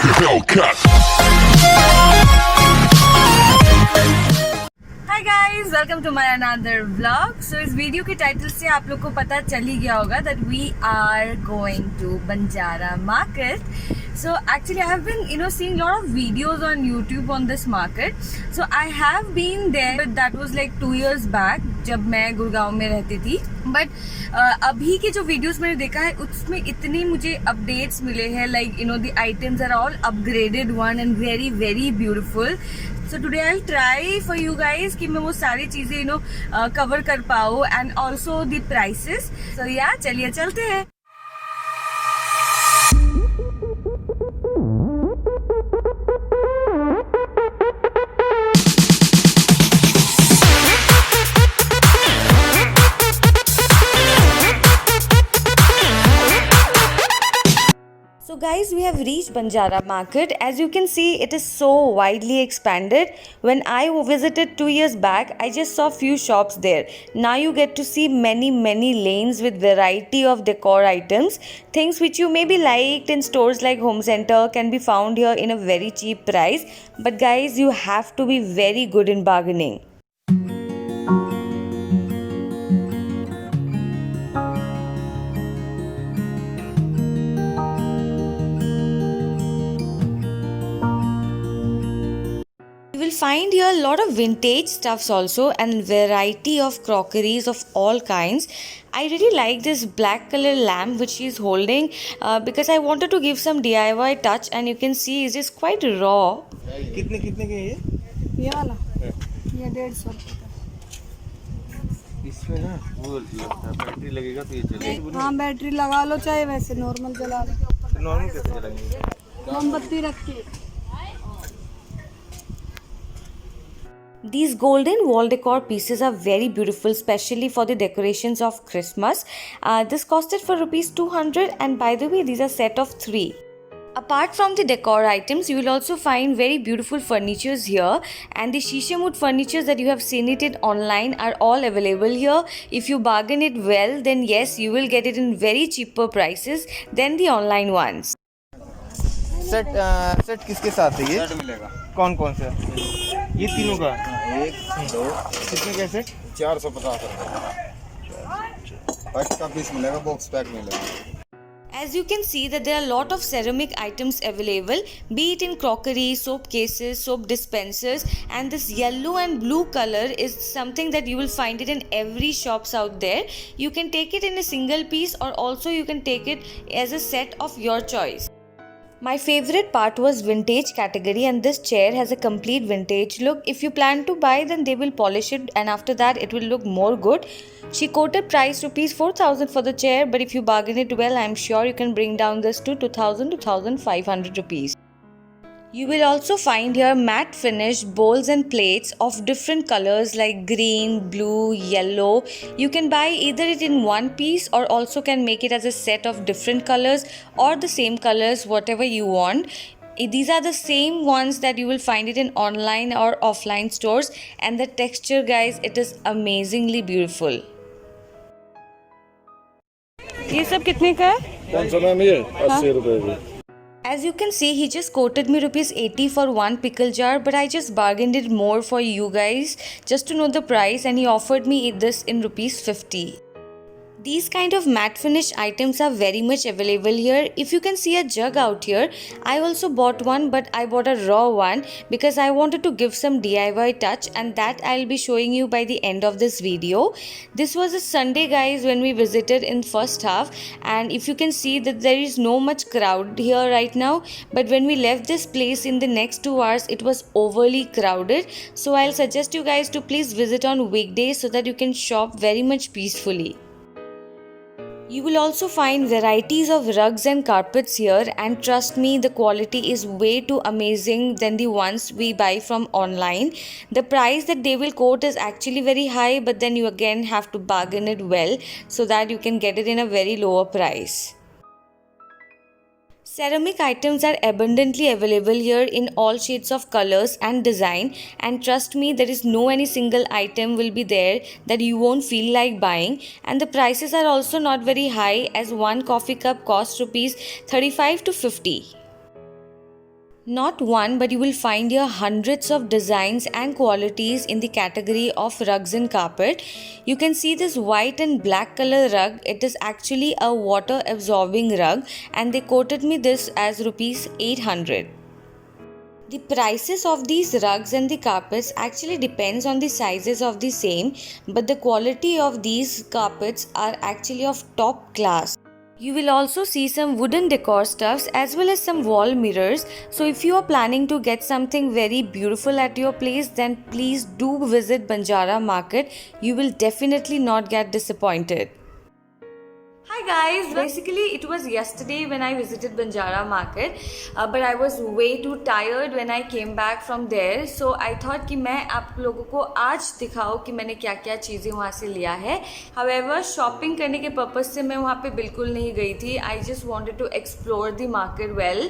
Hellcat. Hi guys, welcome to my another vlog. So इस video के title से आप लोग को पता चल ही गया होगा that we are going to Banjara market. So actually I have been seeing lot of videos on YouTube on this market. So I have been there, but that was like 2 years back जब मैं गुड़गांव में रहती थी. But अभी के जो videos मैंने देखा है उसमें इतने मुझे अपडेट्स मिले हैं, like the items are all upgraded one and very very beautiful. So today I'll try for you guys कि मैं वो सारी चीजें कवर कर पाऊँ and also the prices. So yeah, चलिए चलते हैं. So guys, we have reached Banjara Market. As you can see, it is so widely expanded. When I visited 2 years back, I just saw few shops there. Now you get to see many lanes with variety of decor items. Things which you maybe liked in stores like Home Center can be found here in a very cheap price. But guys, you have to be very good in bargaining. You will find here a lot of vintage stuffs also and variety of crockeries of all kinds. I really like this black color lamp which she is holding because I wanted to give some DIY touch, and you can see it is quite raw. कितने कितने के ये वाला ये 150 इसमें ना वो लगता है बैटरी लगेगा तो ये चलेगा. हाँ, बैटरी लगा लो चाहे वैसे नॉर्मल चला लो. नॉर्मल कैसे चलाएंगे? मोमबत्ती रख के. These golden wall decor pieces are very beautiful, especially for the decorations of Christmas. This costed for rupees 200, and by the way, these are set of 3. Apart from the decor items, you will also find very beautiful furnitures here, and the shisha wood furnitures that you have seen it in online are all available here. If you bargain it well, then yes, you will get it in very cheaper prices than the online ones. Set किसके साथ है ये? Set मिलेगा. कौन कौन से? ये तीनों का एक दो कितने का सेट? 450 रुपये. फर्स्ट का पीस मिलेगा, बॉक्स पैक मिलेगा. As you can see that there are a lot of ceramic items available, be it in crockery, soap cases, soap dispensers, and this yellow and blue color is something that you will find it in every shops out there. You can take it in a single piece, or also you can take it as a set of your choice. My favorite part was vintage category, and this chair has a complete vintage look. If you plan to buy, then they will polish it, and after that it will look more good. She quoted price rupees 4,000 for the chair, but if you bargain it well, I am sure you can bring down this to 2,000 to 2,500 rupees. You will also find here matte finish bowls and plates of different colors like green, blue, yellow. You can buy either it in one piece, or also can make it as a set of different colors or the same colors, whatever you want. These are the same ones that you will find it in online or offline stores, and the texture, guys, it is amazingly beautiful. ये सब कितने का है? कौन सा ma'am ये? 80 रुपये की. As you can see, he just quoted me rupees 80 for one pickle jar, but I just bargained it more for you guys just to know the price, and he offered me this in rupees 50. These kind of matte finish items are very much available here. If you can see a jug out here, I also bought one, but I bought a raw one because I wanted to give some DIY touch, and that I'll be showing you by the end of this video. This was a Sunday, guys, when we visited in first half, and if you can see that there is no much crowd here right now, but when we left this place in the next 2 hours, it was overly crowded. So I'll suggest you guys to please visit on weekdays so that you can shop very much peacefully. You will also find varieties of rugs and carpets here, and trust me, the quality is way too amazing than the ones we buy from online. The price that they will quote is actually very high, but then you again have to bargain it well so that you can get it in a very lower price. Ceramic items are abundantly available here in all shades of colors and design, and trust me, there is no any single item will be there that you won't feel like buying, and the prices are also not very high, as one coffee cup costs rupees 35 to 50. Not one, but you will find here hundreds of designs and qualities in the category of rugs and carpet. You can see this white and black color rug. It is actually a water absorbing rug, and they quoted me this as rupees 800. The prices of these rugs and the carpets actually depends on the sizes of the same, but the quality of these carpets are actually of top class. You will also see some wooden decor stuffs as well as some wall mirrors. So if you are planning to get something very beautiful at your place, then please do visit Banjara Market. You will definitely not get disappointed. Hi guys, basically it was yesterday when I visited Banjara Market, but I was way too tired when I came back from there. So I thought कि मैं आप लोगों को आज दिखाऊँ कि मैंने क्या क्या चीज़ें वहाँ से लिया है. However, शॉपिंग करने के पर्पज़ से मैं वहाँ पे बिल्कुल नहीं गई थी. I just wanted to explore the market well.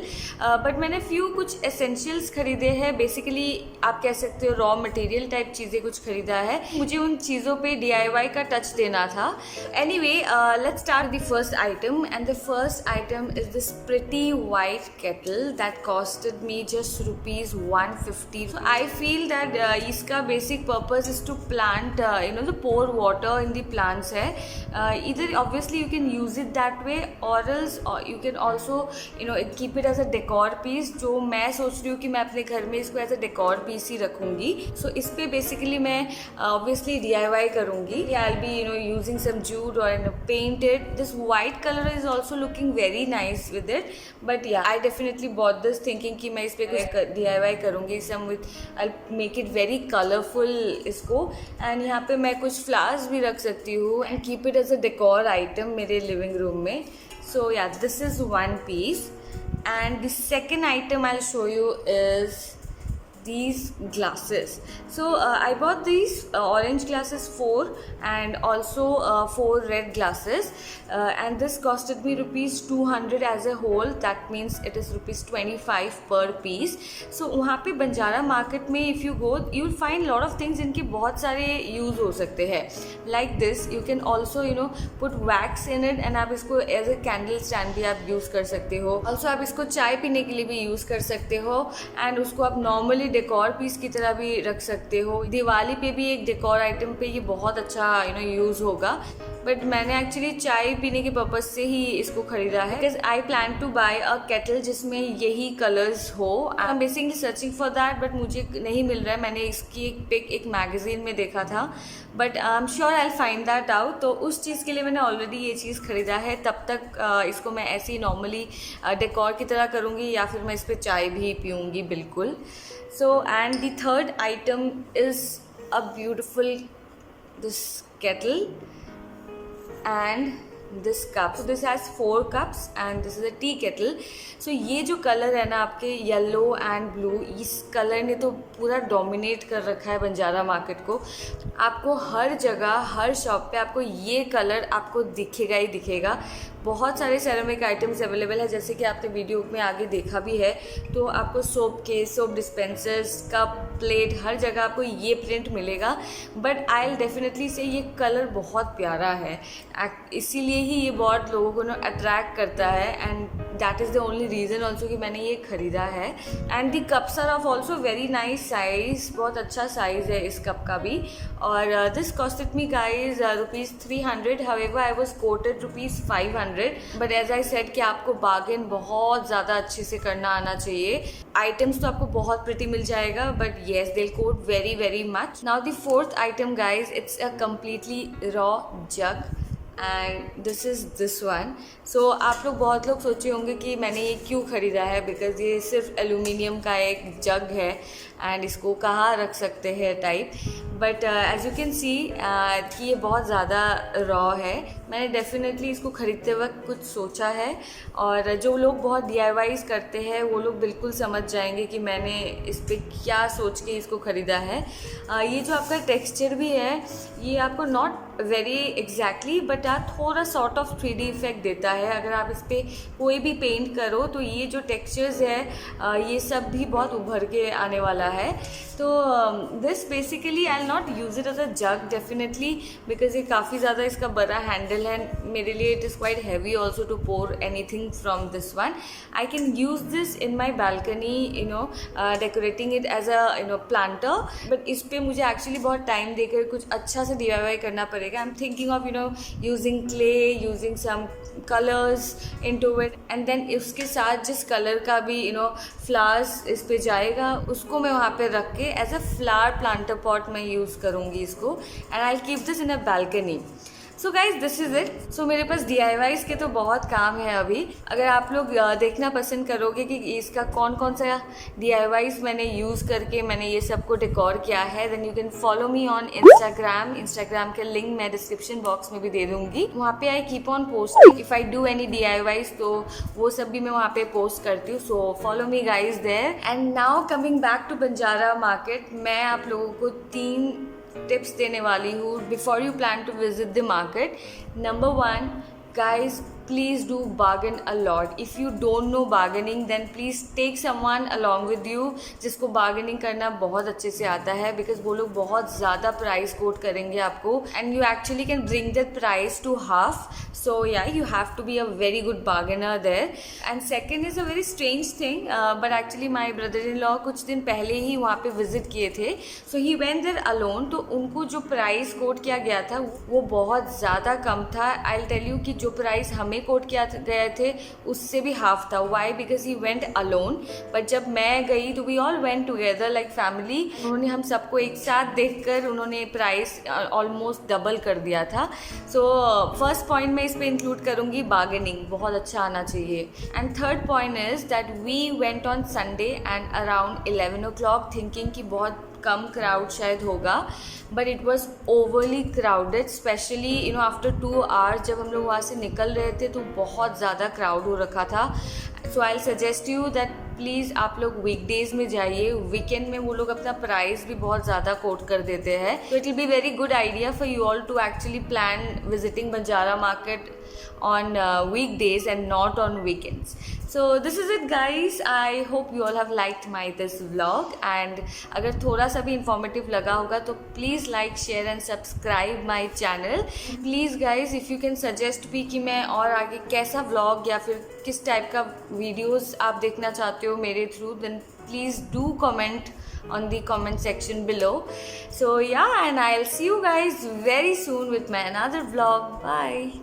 But मैंने कुछ essentials खरीदे हैं. Basically आप कह सकते हो रॉ मटेरियल टाइप चीज़ें कुछ खरीदा है. मुझे उन चीज़ों पे DIY का टच देना था. Anyway, let's start the first item, and the first item is this pretty white kettle that costed me just rupees 150. So I feel that इसका basic purpose is to plant the pour water in the plants है. Either obviously you can use it that way, or else you can also keep it as a decor piece. जो मैं सोच रही हूँ कि मैं अपने घर में इसको as a decor piece ही रखूँगी. So इस पे basically मैं obviously DIY करूँगी. I'll be using some jute or paint it. This white color is also looking very nice with it, but yeah, I definitely bought this thinking कि मैं इस पे कुछ DIY करूँगी. Some with I'll make it very colorful इसको, and यहाँ पे मैं कुछ flowers भी रख सकती हूँ and keep it as a decor item मेरे living room में. So yeah, this is one piece, and the second item I'll show you is these glasses. So I bought these orange glasses 4 and also 4 red glasses, and this costed me rupees 200 as a whole. That means it is rupees 25 per piece. So वहाँ पे Banjara market में if you go, you will find lot of things इनके बहुत सारे use हो सकते हैं. Like this, you can also put wax in it, and आप इसको as a candle stand भी आप यूज़ कर सकते हो. Also आप इसको चाय पीने के लिए भी यूज़ कर सकते हो, and उसको आप normally डेकोर पीस की तरह भी रख सकते हो. दिवाली पे भी एक डेकोर आइटम पे ये बहुत अच्छा यूज़ होगा. बट मैंने एक्चुअली चाय पीने के पर्पज़ से ही इसको ख़रीदा है, because I plan to buy a kettle जिसमें यही कलर्स हो. I am basically searching for that, but मुझे नहीं मिल रहा है. मैंने इसकी एक पिक एक मैगज़ीन में देखा था, but I am sure I will find that out. तो उस चीज़ के लिए मैंने ऑलरेडी ये चीज़ ख़रीदा है. तब तक इसको मैं ऐसे ही नॉर्मली डेकोर की तरह करूँगी, या फिर मैं इस पर चाय भी पीऊँगी बिल्कुल. So, and the third item is a beautiful this kettle and this cup. So this has 4 cups and this is a tea kettle. So ये जो कलर है ना आपके येलो एंड ब्लू, इस कलर ने तो पूरा डोमिनेट कर रखा है बंजारा मार्केट को. आपको हर जगह हर शॉप पे आपको ये कलर आपको दिखेगा ही दिखेगा. बहुत सारे सेरेमिक आइटम्स अवेलेबल है, जैसे कि आपने वीडियो में आगे देखा भी है. तो आपको सोप के सोप डिस्पेंसर्स, कप, प्लेट, हर जगह आपको ये प्रिंट मिलेगा. बट आई विल डेफिनेटली से ये कलर बहुत प्यारा है, इसीलिए ही ये बहुत लोगों को अट्रैक्ट करता है, and that is the only reason also कि मैंने ये ख़रीदा है. And the cups are of also very nice size, बहुत अच्छा साइज़ है इस कप का भी. और this costed me guys rupees 300. However I was quoted rupees 500. But as I said कि आपको बार्गेन बहुत ज़्यादा अच्छे से करना आना चाहिए. आइटम्स तो आपको बहुत प्रिटी मिल जाएगा, but yes they will quote very very much. Now the fourth item guys, it's a completely raw jug and this is this one. So आप लोग बहुत लोग सोचे होंगे कि मैंने ये क्यों ख़रीदा है, बिकॉज ये सिर्फ एल्यूमिनियम का एक जग है एंड इसको कहाँ रख सकते हैं type. But as you can see कि ये बहुत ज़्यादा रॉ है. मैंने डेफिनेटली इसको ख़रीदते वक्त कुछ सोचा है, और जो लोग बहुत DIYs करते हैं वो लोग बिल्कुल समझ जाएंगे कि मैंने इस पर क्या सोच के इसको ख़रीदा है. ये जो आपका टेक्सचर भी है, ये आपको नॉट वेरी एग्जैक्टली, बट थोड़ा सॉर्ट ऑफ 3D इफेक्ट देता है। अगर आप इस पर कोई भी पेंट करो तो ये जो टेक्सचर्स है ये सब भी बहुत उभर के आने वाला है। तो this basically I will not use it as a jug definitely, because ये काफ़ी ज़्यादा इसका बड़ा हैंडल है मेरे लिए। It is quite heavy also to pour anything from this one. I can use this in my balcony, you know, decorating it as a planter. But इस पर मुझे एक्चुअली बहुत टाइम देकर कुछ अच्छा से DIY करना पड़ेगा। I am thinking of using clay, using some colours into it, and then उसके साथ जिस कलर का भी फ्लावर्स इस पे जाएगा उसको मैं वहाँ पे रख के as a flower planter pot मैं यूज़ करूँगी इसको, and I keep this in a balcony. So guys this is it. So मेरे पास DIYs के तो बहुत काम है अभी। अगर आप लोग देखना पसंद करोगे कि इसका कौन कौन सा DIYs मैंने यूज़ करके मैंने ये सब को डेकोर किया है, then you can follow me on Instagram के लिंक मैं डिस्क्रिप्शन बॉक्स में भी दे दूँगी। वहाँ पे I keep on posting if I do any DIYs, तो वो सब भी मैं वहाँ पे पोस्ट करती हूँ। So follow me guys there. And now coming back to Banjara market, मैं आप लोगों को 3 टिप्स देने वाली हूँ before you plan to visit the market. Number 1, guys, please do bargain a lot. If you don't know bargaining, then please take someone along with you जिसको bargaining करना बहुत अच्छे से आता है, because वो लोग बहुत ज़्यादा प्राइस कोट करेंगे आपको, and you actually can bring that price to half. So yeah, you have to be a very good bargainer there. And second is a very strange thing, but actually my brother-in-law कुछ दिन पहले ही वहाँ पे visit किए थे. So he went there alone. तो उनको जो प्राइस कोट किया गया था वो बहुत ज़्यादा कम था. I'll tell you कि जो प्राइस हमें कोट किया गए थे उससे भी हाफ था. Why? Because he went alone. But जब मैं गई तो we all went together like family. उन्होंने हम सबको एक साथ देखकर उन्होंने प्राइस ऑलमोस्ट डबल कर दिया था. सो फर्स्ट पॉइंट मैं इस पर इंक्लूड करूँगी बार्गेनिंग बहुत अच्छा आना चाहिए. And third point is that we went on Sunday and around 11 o'clock thinking कि बहुत कम क्राउड शायद होगा, but it was overly crowded. Specially after 2 hours जब हम लोग वहाँ से निकल रहे थे तो बहुत ज़्यादा क्राउड हो रखा था. So I suggest you that please आप लोग वीकडेज़ में जाइए. वीकेंड में वो लोग अपना प्राइस भी बहुत ज़्यादा कोट कर देते हैं. तो it will be very good idea for you all to actually plan visiting Banjara market on weekdays and not on weekends. So this is it guys. I hope you all have liked this vlog, and अगर थोड़ा सा भी informative लगा होगा तो please like, share and subscribe my channel. Please guys, if you can suggest भी कि मैं और आगे कैसा vlog या फिर किस टाइप का videos आप देखना चाहते हो मेरे through, then please do comment on the comment section below. So yeah, and I'll see you guys very soon with my another vlog. Bye.